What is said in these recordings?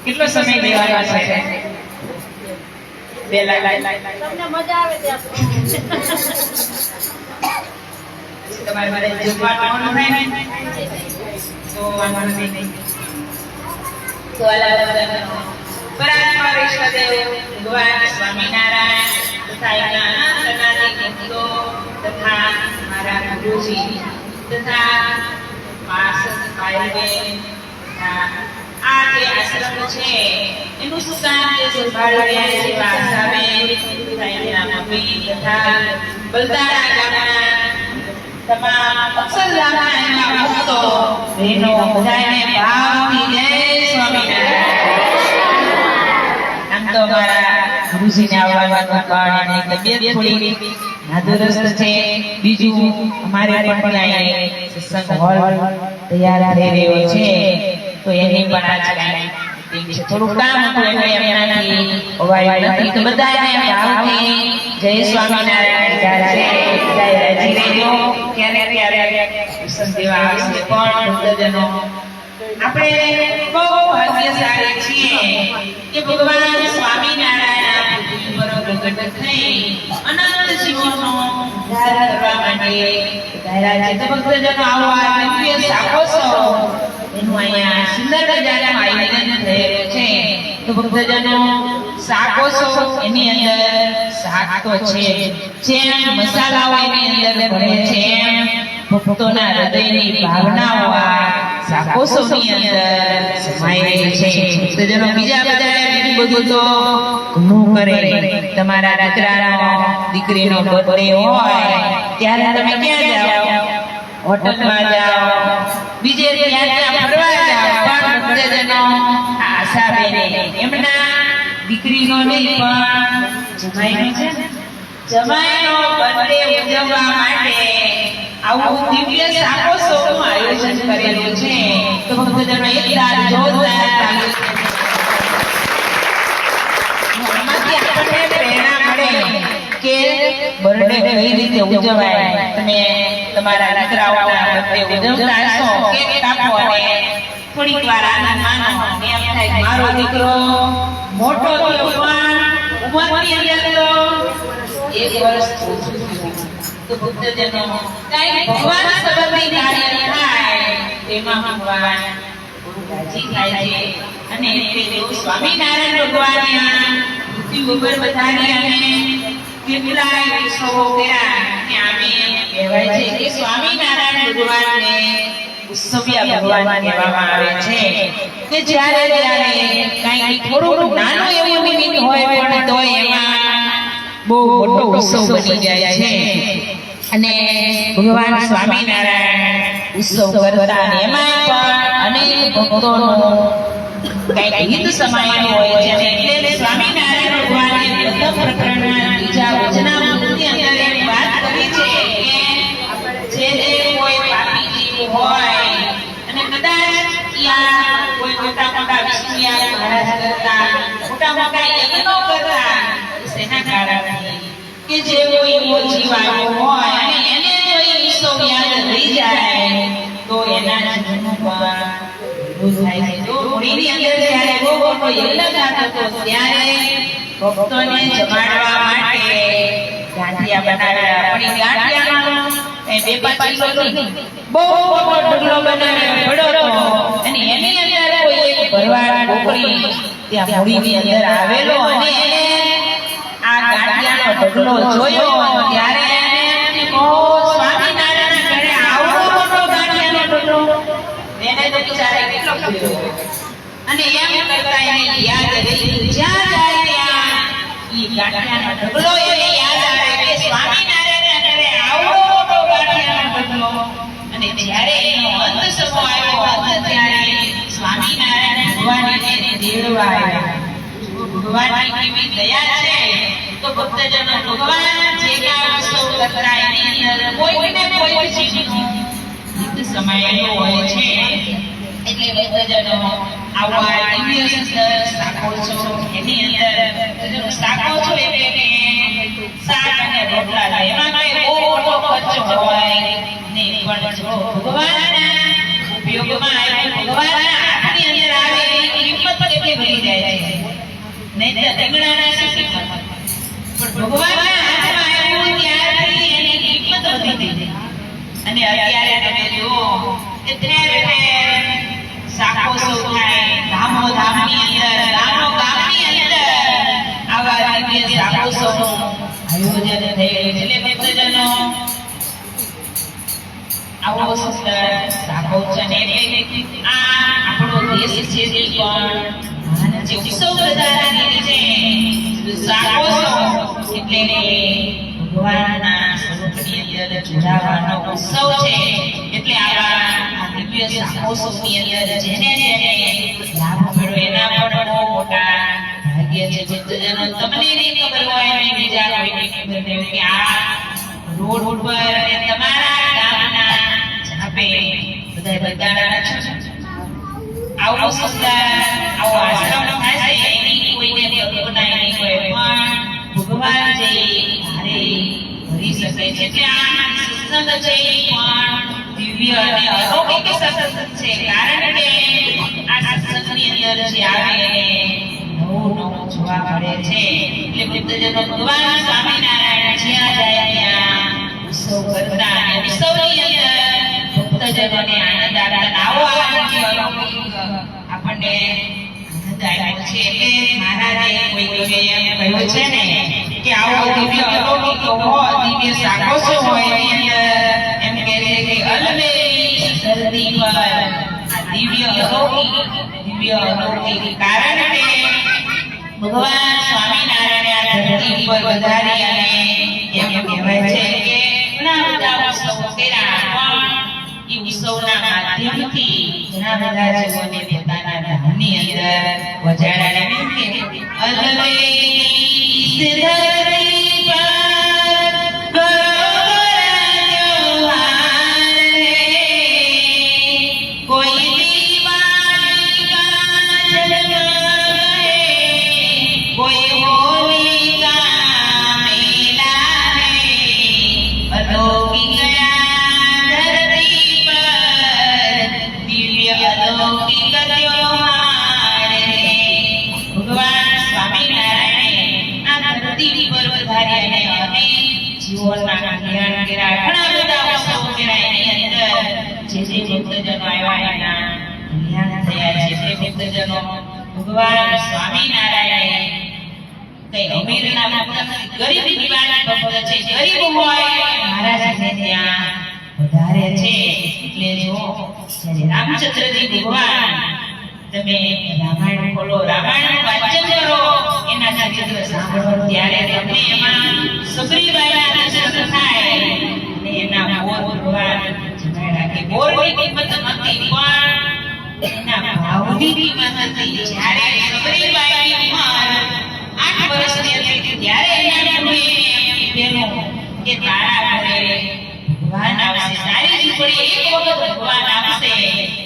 કેટલો સમય લેવાનો છે? બે લાખ તમને મજા આવે તમારે મારે જમવાનું થાય ને તો વાંધો નહીં. તો પરાત્મા વિશ્વદેવ ભગવાન સ્વામિનારાયણ તથા એના સનાતની ભક્તો ઠાકોરજી તથા ભાઈ આ જે આશ્રમ છે એનું સુકાન જે સંભાળી રહ્યા છે વાસાબેન તથા મમ્મી તથા બલદાણા ગામના તમામ અક્ષર ગામના ભક્તો બહેનો બધાને ભાવથી જય સ્વામિનારાયણ. આમ તો અમારા ગુરુજીને આવવાનું કારણ એની તબિયત થોડી નાદુરસ્ત છે. બીજું અમારે પણ અહીંયા સત્સંગ હોલ તૈયાર થઈ રહ્યો છે તો એની પણ આજ કાંઈ થોડું કામ હતું એટલે એમનાથી અવાય નથી. તો બધાને ભાવથી જય સ્વામિનારાયણ રાજી રહેજો. ક્યારેક સંદેવા આવશે પણ ભક્તજનો આપણે બહુ ભાગ્યશાળી છીએ કે ભગવાન સ્વામિનારાયણ પ્રગટ થઈ અનંત જીવોનો ઉદ્ધાર કરવા માટે ધાર્યા છે. તો ભક્તજનો આવો આ દિવ્ય શાકોત્સવ એનું અહીંયા સુંદર મજાનું આયોજન થયેલું છે. તો ભક્તજનો શાકોત્સવ એની અંદર શાક તો છે જેમ મસાલાઓ એની અંદર ભરે છે એમ ભક્તોના હૃદયની ભાવનાઓ આ શાકોત્સવની અંદર સમાયેલી છે. ભક્તજનો બીજા બધા બધું તો ઘણું કરે. તમારા દીકરાનો દીકરીનો બર્થડે હોય ત્યારે તમે ક્યાં જાઓ? હોટલમાં જાઓ, બીજે ત્યાં ફરવા જાઓ. પણ ભક્તજનો આશાબેને એમના દીકરીનો નહીં પણ જમાઈનો છે જમાઈનો બર્થડે ઉજવવા માટે આવું દિવ્ય શાકોત્સવનું આયોજન કરેલું છે. તો ભક્તજનો એકદમ જોરદાર તાળી. આમાંથી આપણને પ્રેરણા મળે કે બર્થડે કઈ રીતે ઉજવાય. તમે તમારા દીકરાઓના બર્થડે ઉજવતા હશો, કેક કાપો અને થોડીક વાર આનંદ માનો. એમ થાય મારો દીકરો મોટો થયો પણ ઉંમરની અંદર તો 1 વર્ષ ઓછું થયું. તો ભક્તજનો કાંઈ ભગવાન સંબંધી કાર્ય થાય તેમાં ભગવાન રાજી થાય છે. અને સ્વામિનારાયણ ભગવાનના પૃથ્વી ઉપર વધારી અને કેટલાય ઉત્સવો કર્યા. આમે કહેવાય છે કે સ્વામિનારાયણ ભગવાનને ઉત્સવ્યા ભગવાન કહેવામાં આવે છે. કે જ્યારે કાંઈ થોડું નાનું એવું નિમિત્ત હોય પણ તો એમાં બહુ મોટો ઉત્સવ બની જાય છે. અને ભગવાન સ્વામિનારાયણ ઉત્સવ કરતા એમાં પણ અનેક ભક્તોનો કઈક ગીત સમાયેલું હોય છે. એટલે સ્વામિનારાયણ ભગવાનને પ્રથમ પ્રકરણના બીજા વચનામૃતની અંદર એમ વાત કરી છે કે જે કોઈ પાપી જીવ હોય અને કદાચ ત્યાં કોઈ મોટા વિષ્ણુયાગ મહારાજ કરતા મોટા યજ્ઞો કરતા તેના કારણે કે જે કોઈ એવો જીવ આવ્યો હોય અને એને જો એ ઉત્સવ યાદ રહી જાય તો એના જીવનનું પણ થાય છે. તો હોળીની અંદર જ્યારે બહુ મોટો યજ્ઞ થતો હતો ત્યારે ભક્તોને જમાડવા માટે ગાંઠિયા બનાવ્યા. પણ એ ગાંઠિયાનો 2-5 કિલો નહીં, બહુ મોટો ઢગલો બનાવ્યો પડો અને એની અંદર કોઈ એક ભરવાડ છોકરી ત્યાં હોળીની અંદર આવેલો અને એને આ ગાંઠિયાનો ઢગલો જોયો ત્યારે એને કહો સ્વામિનારાયણ ઘરે આવડો મોટો ગાંઠિયાનો ઢગલો. એને તો બિચારે કેટલો ખુલ્યો અને એમ કરતા એને યાદ રહી જ્યાં જાય ત્યાં ઈ ગાંઠિયાનો ઢગલો એને યાદ આવે કે સ્વામિનારાયણ ઘરે આવડો મોટો ગાંઠિયાનો ઢગલો. અને જ્યારે એનો અંત સમય આવ્યો અંત ત્યારે સ્વામિનારાયણ ભગવાન એને દેવડવા આવ્યા. ભગવાનની કેવી દયા છે. તો ભક્તજનો ભગવાન જે કામ ઉત્સવ કરતા એની અંદર કોઈ ને કોઈ ચીજનો ગીત સમાયેલો હોય છે. એટલે ભક્તજનો આવા દિવ્ય સુંદર શાકોત્સવ એની અંદર ભક્તજનો શાકોત્સવ એટલે કે શાક અને રોટલા એમાં કઈ બહુ મોટો ખર્ચો હોય ને પણ જો ભગવાનના ઉપયોગમાં આવે ભગવાનના હાથની અંદર આવે એની કિંમત કેટલી વધી જાય છે. નહીં તો રીંગણાના શું કિંમત પણ ભગવાનના હાથમાં આવ્યું ત્યારથી એની કિંમત વધી ગઈ. અને અત્યારે તમે જુઓ કે ઠેર ઠેર શાકોત્સવ થાય ધામો ધામની અંદર ગામો ગામની અંદર આવા દિવ્ય શાકોત્સવનું આયોજન થઈ રહ્યું છે. એટલે ભક્તજનો આવો સુંદર સાપો છે ને આ આપણો દેશ છે જે પણ જે ઉત્સવ વધારાની છે સાપો એટલે ભગવાનના સ્વરૂપની અંદર જોડાવાનો ઉત્સવ છે એટલે આવા દિવ્ય સાપોની અંદર જેને જેને લાભ મળ્યો એના પણ બહુ મોટા ભાગ્ય છે ભક્તજનો તમને નહીં ખબર હોય ને બીજા કોઈને ખબર નહીં કે આ રોડ ઉપર અને તમારા ગામના છાપે બધાના છો આવો સુંદર આવો આશ્રમ થાય છે એની કોઈને કલ્પના નહીં હોય પણ ભગવાન જે હારે ભરી શકે છે કે આ સત્સંગ છે પણ દિવ્ય અને અલૌકિક સત્સંગ છે કારણ કે આ સત્સંગની અંદર જે આવે નવું જોવા મળે છે એટલે ભક્તજનો ભગવાન સ્વામિનારાયણ જ્યાં જાય ત્યાં ઉત્સવ કરતા અને ઉત્સવની અંદર ભક્તજનોને આનંદ આપતા આવો આનંદ અલૌકિક આપણને આનંદ આવ્યો છે એટલે મહારાજે કોઈ એમ કહ્યું છે ને કે આવો દિવ્ય અલૌકિક હોય દિવ્ય સાકોસો હોય એની અંદર એમ કહે છે કે અલમેલી ધરતી પર આ દિવ્ય અલૌકિક કારણ કે ભગવાન સ્વામિનારાયણ આ ધરતી પર વધારી અને એમ કહેવાય છે કે ઘણા બધા ઉત્સવો કર્યા પણ એ ઉત્સવના માધ્યમથી ઘણા બધા જીવોને પોતાના ધામની અંદર પહોંચાડ્યા એમ કે અલમેલી ધરતી પર જીવનના કલ્યાણ કર્યા ઘણા બધા ઉત્સવો કર્યા એની અંદર જે ભક્તજનો આવ્યા એના કલ્યાણ થયા છે તે ભક્તજનો ભગવાન સ્વામિનારાયણ કઈ અમીરના ભક્ત ગરીબ નિવારણ ભક્ત છે ગરીબ હોય મહારાજને ત્યાં વધારે છે એટલે જો રામચંદ્રજી ભગવાન તમે રામાયણ ખોલો રામાયણ વાંચન કરો એના ચરિત્ર સાંભળો ત્યારે તમને એમાં સબરીબાઈના દર્શન થાય અને એના બોર ભગવાન જમાડ્યા કે બોરની કિંમત નથી પણ એના ભાવની કિંમત હતી જ્યારે સબરીબાઈની ઉંમર 8 વર્ષની હતી ત્યારે એના ગુરુએ કીધેલું કે તારા ઘરે ભગવાન આવશે તારી દીકરી એક વખત ભગવાન આવશે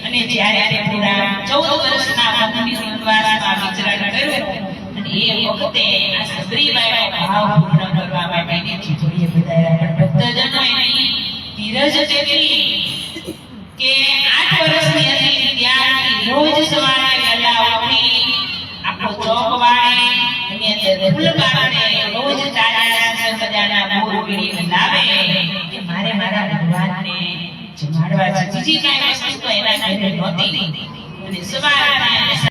અને જ્યારે તે પૂરા 14 વર્ષના વનની વનવાસમાં વિચરણ કર્યું અને એ વખતે આ સબરીબાઈનો ભાવ પૂર્ણ કરવા માટેની ચીજોએ બધાયા પણ ભક્તજનો એની ધીરજ જેટલી કે 8 વર્ષની હતી ત્યારથી રોજ સવારે વહેલા ઉઠી આખો ચોક વાળે અને અંદર ફૂલ પાડે રોજ તાજા મજાના બોર પીડી લાવે કે મારે મારા ભગવાનને જમાડવા છે બીજી કાંઈ વસ્તુ તો એના ઘરે નહોતી અને સવારે